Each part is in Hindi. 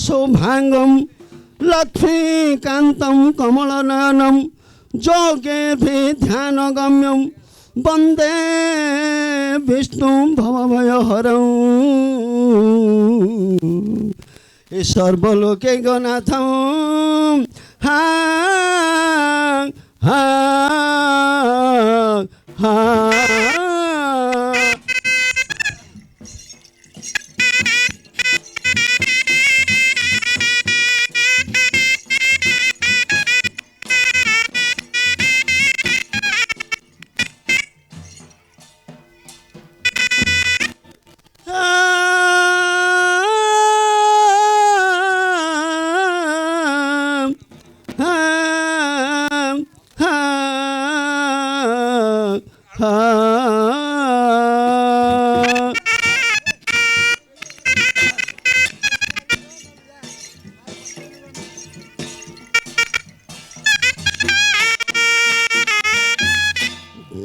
सौभांगम लक्ष्मीकान्तं कमलनयनं जोगे ध्यान गम्यम वंदे विष्णु भवभयहरं सर्वलोके गनाथं हा हा हा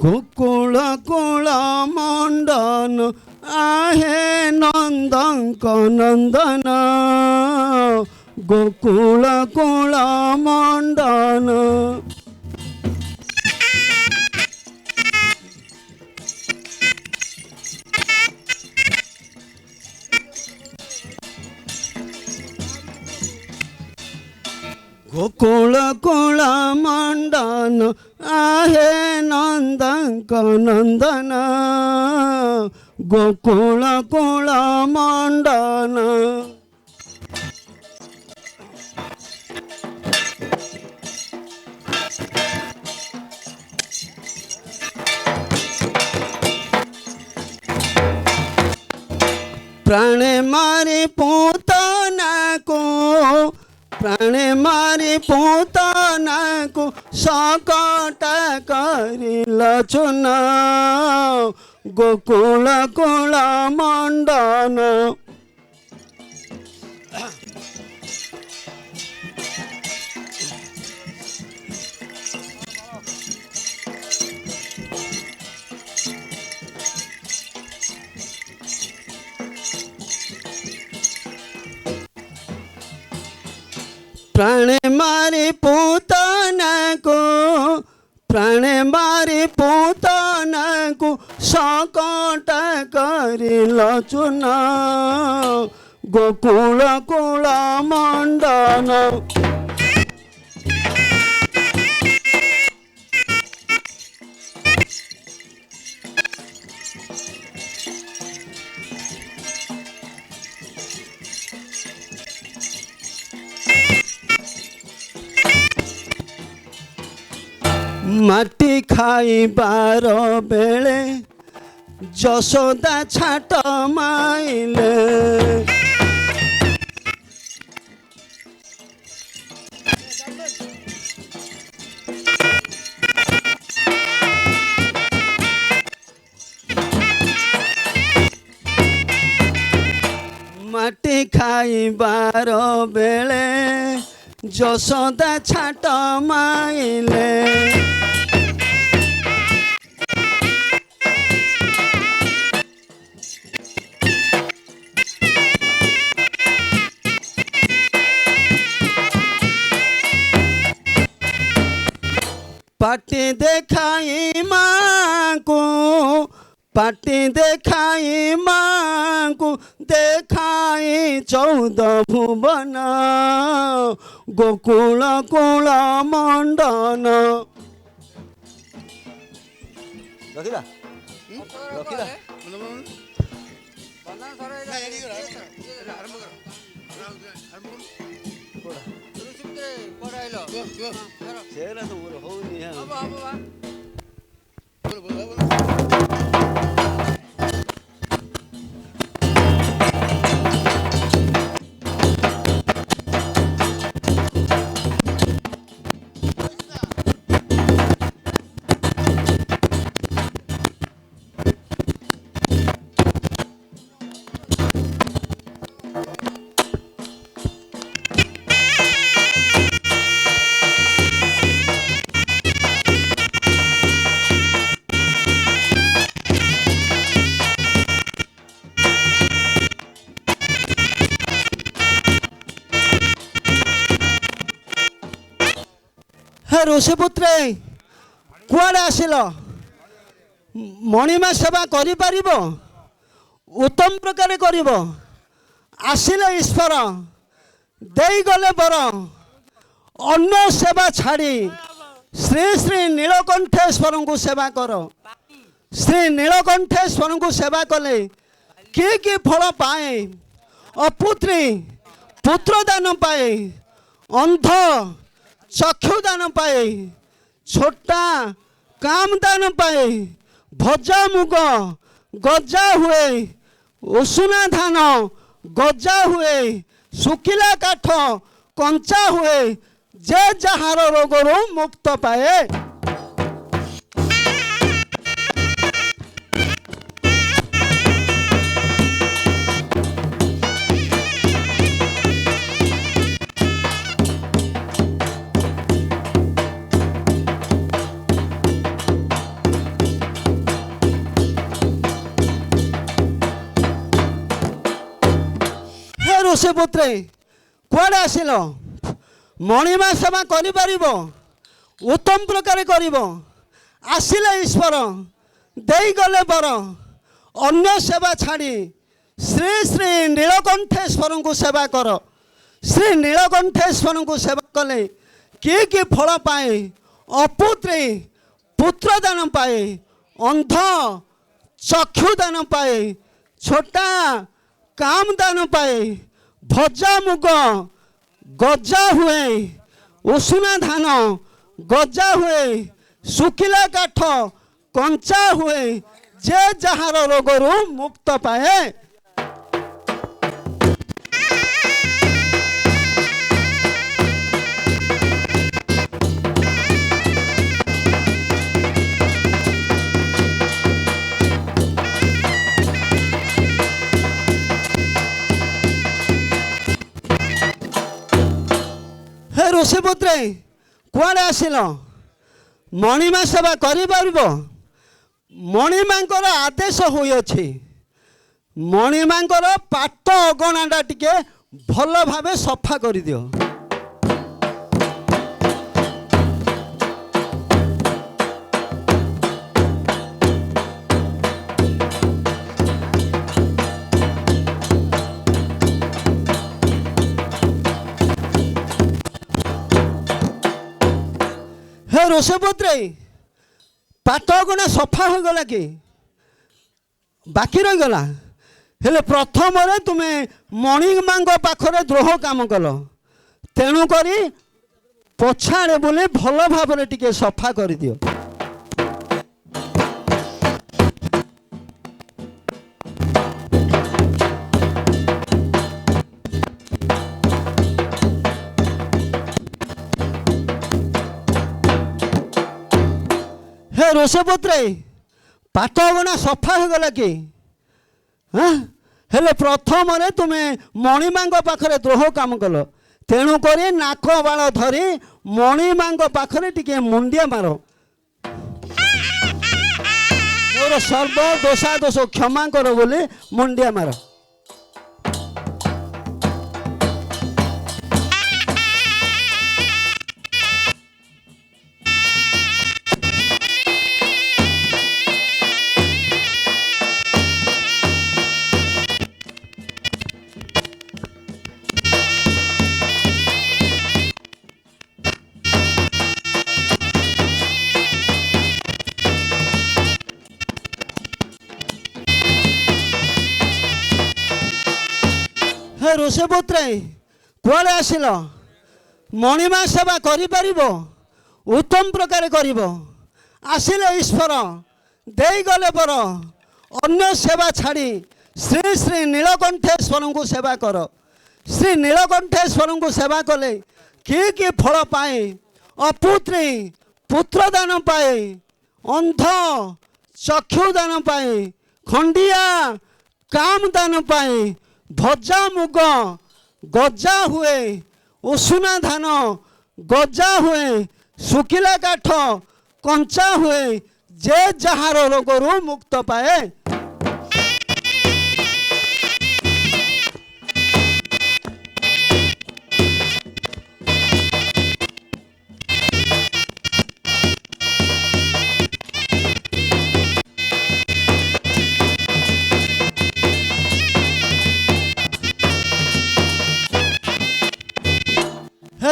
गोकुल कुल मंडन आहे नंदक नंदन गोकुल कुल मंडन गोकुल कुल मंडन आहे नंदक नंदन गोकुल कुल मंडन प्राणे मारे पूतना को प्राणे मारी पूतना को सकट करिल चुना गोकुल कुल मंडन प्राणे मारी पूतना को प्राणे मारी पूतना को सकट करिल चुना गोकुल कुल मंडन माटी खाइबार बेले जशोदा छाट माइले माटी खाइबार बेले जशोदा छाट माइले पाटी देखाई माँ को पाटी देखाई माँ को देखाई 14 भुवन गोकुल कुल मंडन रखिला रखिला सेरा तो हो नहीं है हे ऋषिपुत्रे कुआड़े आसिल मणिमा सेवा करि परिबो उत्तम प्रकार करिब आसिले ईश्वर देई गले बर अन्य सेवा छाड़ी श्री श्री नीलकंठेश्वर को सेवा कर श्री नीलकंठेश्वर को सेवा कले कि फल पाए अपुत्री पुत्र दान पाए अंध चक्षु दान पाए छोटा काम दान पाए भजा मुग गजा हुए उषुना धान गजा हुए सुखिला काठ कंचा हुए जे जहार रोगरू मुक्त पाए। हे ऋषिपुत्रे कुआड़े आसिल मणिमा सेवा करि परिबो उत्तम प्रकार करिबो आसिले ईश्वर देई गले बर अन्य सेवा छाड़ी श्री श्री नीलकंठेश्वर को सेवा कर श्री नीलकंठेश्वर को सेवा कले कि फल पाए अपुत्री पुत्र दान पाए अंध चक्षु दान पाए छोटा काम दान पाए भजा मुग गजा हुए उषुना धान गजा हुए सुखिला काठ कंचा हुए जे जहार रोगरू मुक्त पाए। हे ऋषिपुत्रे कुआड़े आसिल मणिमा सेवा करि परिबो मणिमांकर आदेश होइछि मणिमांकर पाट अगणाटा टिके भल भावे सफा कर दियो हे ऋषिपुत्रे पाट अगणा सफा हो गला कि बाकी रही गला हेले प्रथम तुम्हें मणिमा पाखरे द्रोह काम कल तेणु करी पछाड़े बोले भल भाव टिके सफा कर दियो। हे ऋषिपुत्रे पाट अगणा सफा हो गला कि हेले प्रथम तुम्हें मणिमा पाखरे द्रोह काम कल तेणु करी नाक बाल धरी मणिमा पाखरे टिके मुंडिया मार मोर सर्व दोषा दोष क्षमा कर बोली मुंडिया मार। हे ऋषिपुत्रे कुआड़े आसिल मणिमा सेवा करि परिबो उत्तम प्रकार करिबो आसिले ईश्वर देई गले बर अन्य सेवा छाड़ी श्री श्री नीलकंठेश्वर को सेवा कर श्री नीलकंठेश्वर को सेवा कले कि फल पाए अपुत्री पुत्र दान पाए अंध चक्षु दान पाए खंडिया काम दान पाए भजा मुग गजा हुए उषुना धान गजा हुए सुखिला काठ कंचा हुए जे जहार रोगरू मुक्त पाए।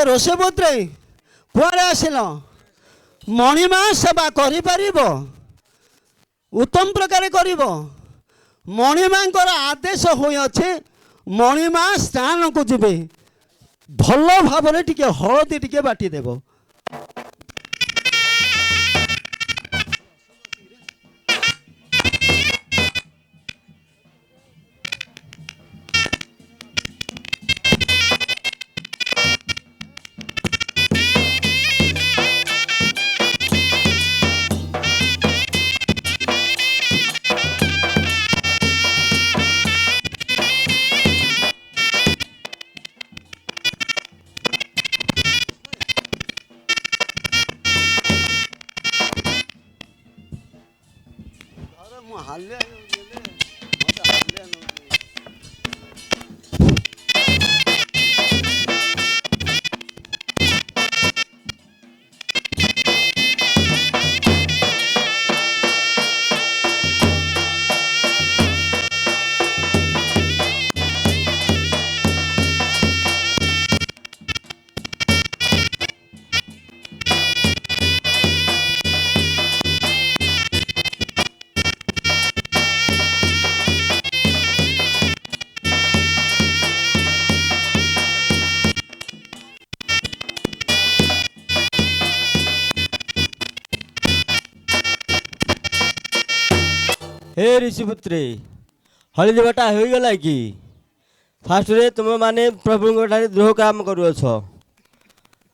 ତମେ ରୋଷେଇ ପୁତ୍ରେ କୁଆଡ଼େ ଆସିଲ? ମଣିମା ସେବା କରିପାରିବ, ଉତ୍ତମ ପ୍ରକାର କରିବ। ମଣିମାଙ୍କର ଆଦେଶ ହୋଇଅଛି ମଣିମା ସ୍ଥାନକୁ ଯିବେ, ଭଲ ଭାବରେ ଟିକେ ହଳଦୀ ଟିକେ ବାଟିଦେବ। हे ऋषिपुत्रे हलदी बटा हो गला कि फास्ट रे तुम माने प्रभु ठारे द्रोह काम करुअछ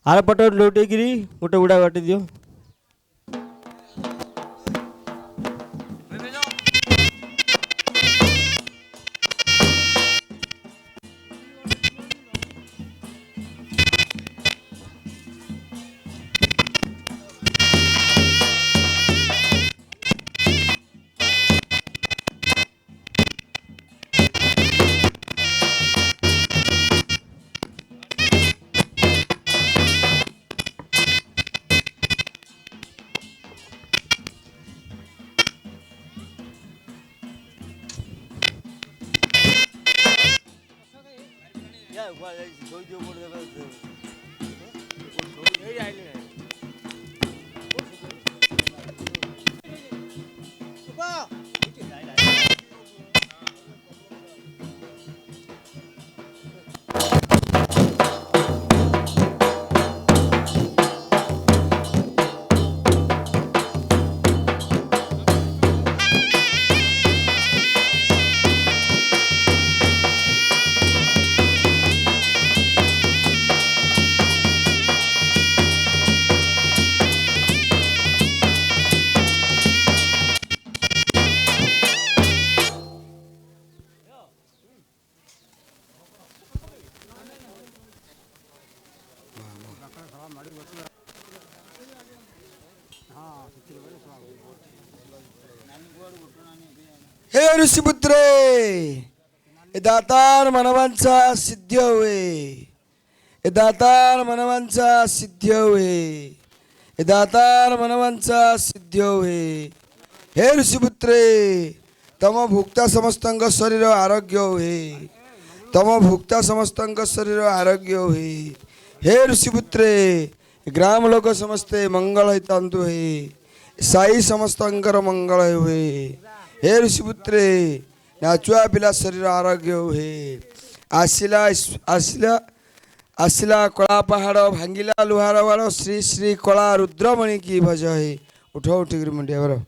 आर पट लौटेगिरी गोटे गुड़ा बाटी दियो। हे ऋषिपुत्रे दातार मनवांचा सिद्ध हुए, दातार मनवांचा सिद्ध हुए, दातार मनवांचा सिद्ध हुए। हे ऋषिपुत्रे तम भुक्ता समस्तंग शरीर आरोग्य हुए, तम भुक्ता समस्तंग शरीर आरोग्य हुए। हे ऋषिपुत्रे ग्राम लोक समस्ते मंगल हितांतु हे, साई समस्तंकर मंगल हुए। हे ऋषिपुत्रे नाचुआ पिला शरीर आरोग्य हुए। आसिला आसिला आसिला कला पहाड़ भांगिला लुहार बाड़ श्री श्री कला रुद्रमणि की भज हे। उठ उठिक मुंडिया बर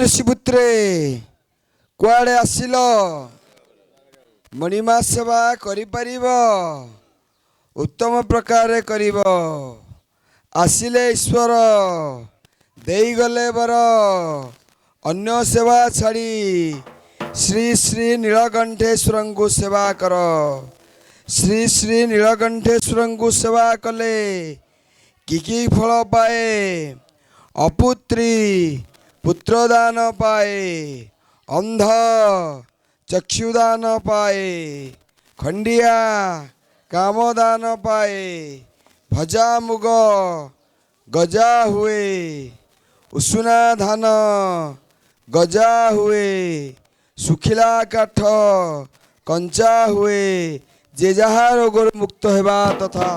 ऋषिपुत्रे कुआड़े आसिल मणिमा सेवा करिपारिब उत्तम प्रकार करिब आसिले ईश्वर देई गले बर अन्य सेवा छाड़ी श्री श्री नीलकंठेश्वर को सेवा कर श्री श्री नीलकंठेश्वर को सेवा कले कि फल पाए अपुत्री पुत्रदान पाए अंध चक्षुदान पाए खंडिया कामदान पाए भजा मुग गजा हुए उसुना धान गजा हुए सुखिला काठ कंचा हुए जे जहा रोग मुक्त हेबा तथा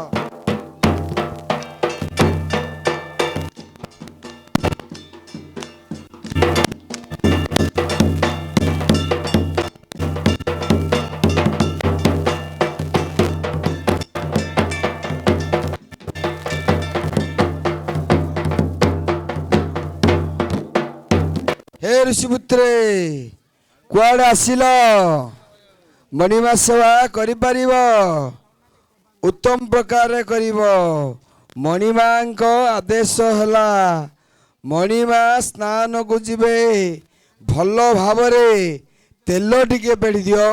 हे ऋषिपुत्रे कुआड़े आसिल मणिमा सेवा करिपारिब उत्तम प्रकार करिब मणिमा आदेश हला मणिमा स्नान को जिबे भल भाव तेल टिके पेड़ी दियो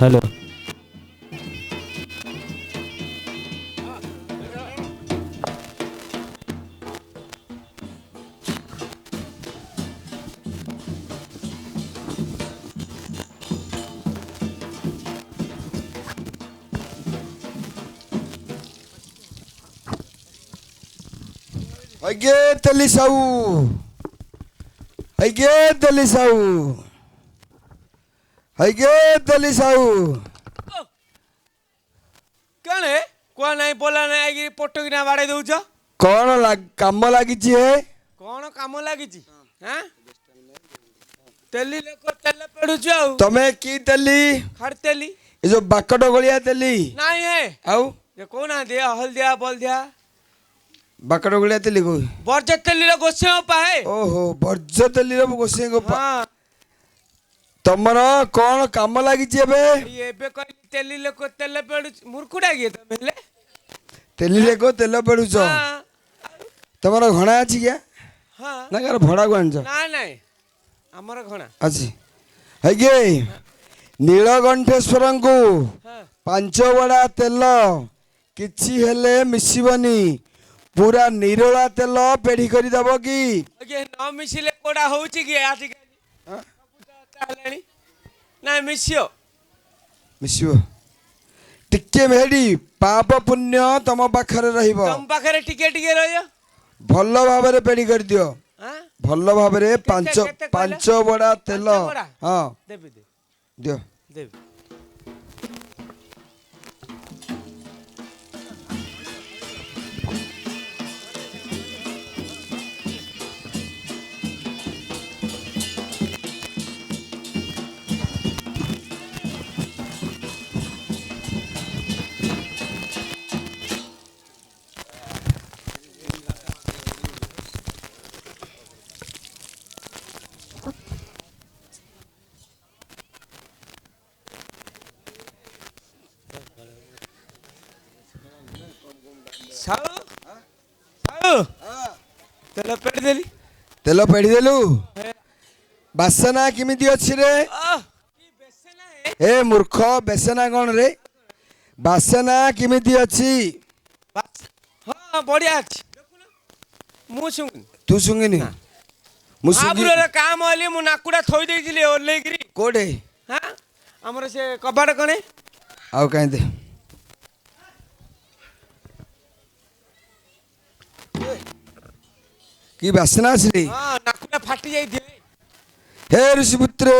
हेलो हगे तेली साऊ हगे तेली साऊ हगे तेली साऊ कणे को नहीं बोला नहीं आगे पोटो की ना बाड़े दउछ कौन काम लगी है कौन काम लागिची हां तेली लोक तेल पेडुछ आ तमे की तेली खड़ तेली ये जो बाकट गलिया तेली नहीं है आउ ये कोना दे हल्दिया बोल दिया बाकट गलिया तेली को बरज तेली रो गोसे पाए ओहो बर्ज तेली रो गोसे को हां तमर कौन काम लगी एबे ये बे कह तेली लोक तेल पेडुछ मुरकुडा गे तमेले तेली लेको तेल पेडुछ हां तमर घणा अछि क्या हां ना कर भड़ा को आनछ ना नहीं हमर घणा अछि हगे नीलकंठेश्वर को हां पांच बड़ा तेल किछि हेले मिसिबनी पूरा निरोला तेल पेढ़ी करी दबो की अगे न मिसिले कोडा होउची की आजि हां तालेनी ना मिसियो मिसिबो टिके मेडी पाप पुण्य तम पाखरे रहिबो तम पाखरे टिके टिके रहियो भल भाबरे पेढ़ी कर दियो हां भल भाबरे पांच केते कहले? पांच बड़ा तेल पांच बड़ा? हां देबी दे दियो देबी साऊ साऊ तेल पेड़ देली तेल पेढ़ी देलु ବାସନା କେମିତି ଅଛି ରେ? କି ବେସନା ହେ? ଏ ମୂର୍ଖ, ବେସନା କଣ ରେ? ବାସନା କେମିତି ଅଛି? ହଁ ବଢିଆ ଅଛି। ମୁଁ ଶୁଣିନି। ତୁ ଶୁଙ୍ଗିନି? ମୁଁ ଶୁଙ୍ଗି ମହାପୁରରେ କାମ ହେଲି ମୁଁ ନାକୁଟା ଥୋଇ ଦେଇଥିଲି ଓହ୍ଲେଇକିରି। କୋଉଠି? ହଁ ଆମର ସେ କବାଟ କଣେ। ଆଉ କାହିଁ ଦେ କି ବାସନା ଅଛି? ହଁ ନାକୁଟା ଫାଟି ଯାଇଥିଲେ। हे ऋषिपुत्रे,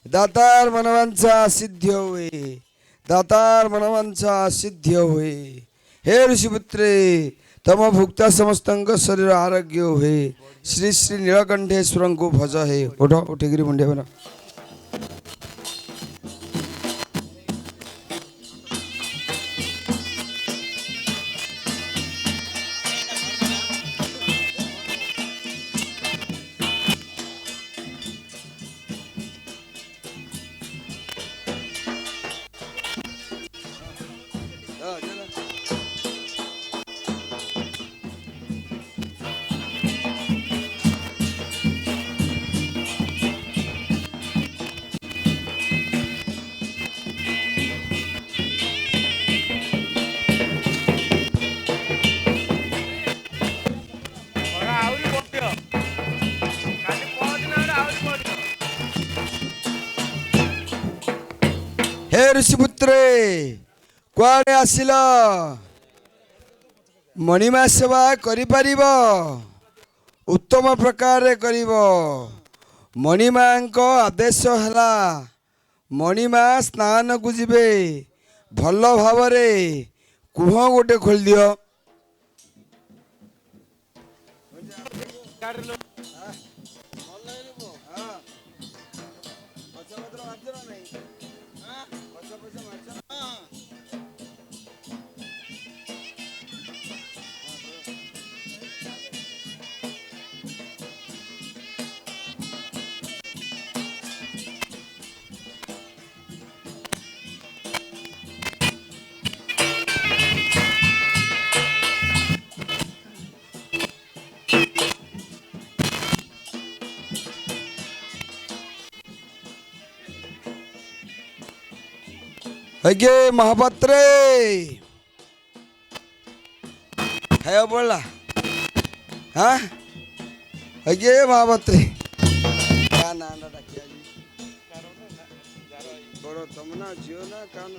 दातार मनवांछा सिद्ध हुए, दातार मनवांछा सिद्ध हुए। हे ऋषिपुत्रे, तम भुक्ता समस्त शरीर आरोग्य हुए। श्री श्री नीलकंठेश्वर को भज हे। उठ उठिकी मुंडिया बना। ଆହୁରି ବଢିବ। କାଲି ପହରଦିନ ଆହୁରି ବଢିବ। हे ऋषिपुत्रे, कुआडे आसिल? मणिमा सेवा करिपारिब? उत्तम प्रकार करिब। मणिमा आदेश हला मणिमा स्नान को जिबे। भल भावरे कुह गोटे खोल दियो। अगे महापात्रे है बोला हाँ अगे महापात्रे क्या नाम डाकिया जी बड़ो तुम ना जियो ना कान